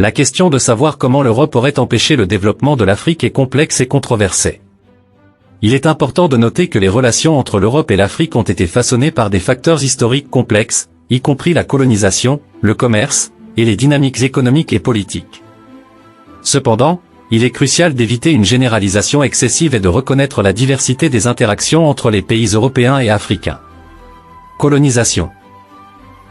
La question de savoir comment l'Europe aurait empêché le développement de l'Afrique est complexe et controversée. Il est important de noter que les relations entre l'Europe et l'Afrique ont été façonnées par des facteurs historiques complexes, y compris la colonisation, le commerce, et les dynamiques économiques et politiques. Cependant, il est crucial d'éviter une généralisation excessive et de reconnaître la diversité des interactions entre les pays européens et africains. Colonisation.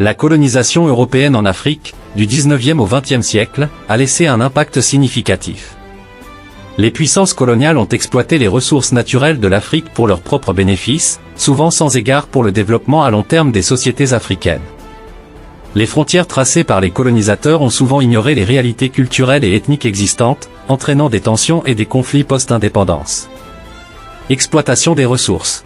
La colonisation européenne en Afrique, du 19e au 20e siècle, a laissé un impact significatif. Les puissances coloniales ont exploité les ressources naturelles de l'Afrique pour leurs propres bénéfices, souvent sans égard pour le développement à long terme des sociétés africaines. Les frontières tracées par les colonisateurs ont souvent ignoré les réalités culturelles et ethniques existantes, entraînant des tensions et des conflits post-indépendance. Exploitation des ressources.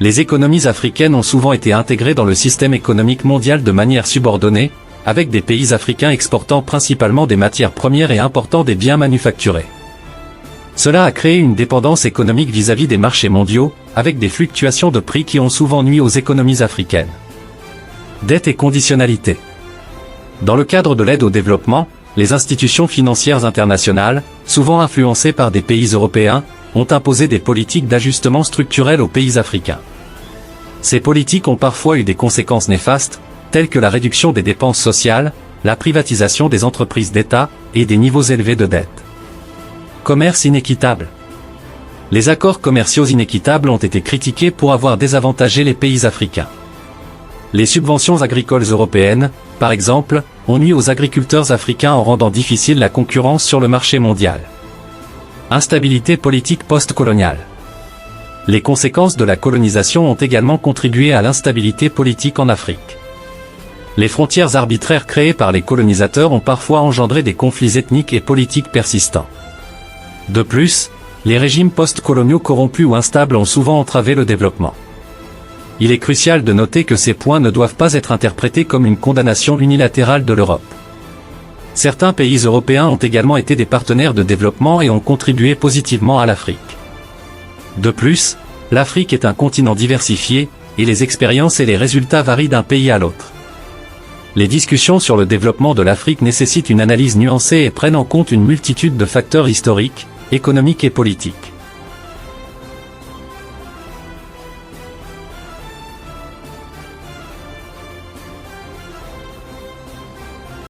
Les économies africaines ont souvent été intégrées dans le système économique mondial de manière subordonnée, avec des pays africains exportant principalement des matières premières et important des biens manufacturés. Cela a créé une dépendance économique vis-à-vis des marchés mondiaux, avec des fluctuations de prix qui ont souvent nui aux économies africaines. Dette et conditionnalité. Dans le cadre de l'aide au développement, les institutions financières internationales, souvent influencées par des pays européens, ont imposé des politiques d'ajustement structurel aux pays africains. Ces politiques ont parfois eu des conséquences néfastes, telles que la réduction des dépenses sociales, la privatisation des entreprises d'État, et des niveaux élevés de dette. Commerce inéquitable. Les accords commerciaux inéquitables ont été critiqués pour avoir désavantagé les pays africains. Les subventions agricoles européennes, par exemple, ont nui aux agriculteurs africains en rendant difficile la concurrence sur le marché mondial. Instabilité politique post-coloniale. Les conséquences de la colonisation ont également contribué à l'instabilité politique en Afrique. Les frontières arbitraires créées par les colonisateurs ont parfois engendré des conflits ethniques et politiques persistants. De plus, les régimes post-coloniaux corrompus ou instables ont souvent entravé le développement. Il est crucial de noter que ces points ne doivent pas être interprétés comme une condamnation unilatérale de l'Europe. Certains pays européens ont également été des partenaires de développement et ont contribué positivement à l'Afrique. De plus, l'Afrique est un continent diversifié, et les expériences et les résultats varient d'un pays à l'autre. Les discussions sur le développement de l'Afrique nécessitent une analyse nuancée et prennent en compte une multitude de facteurs historiques, économiques et politiques.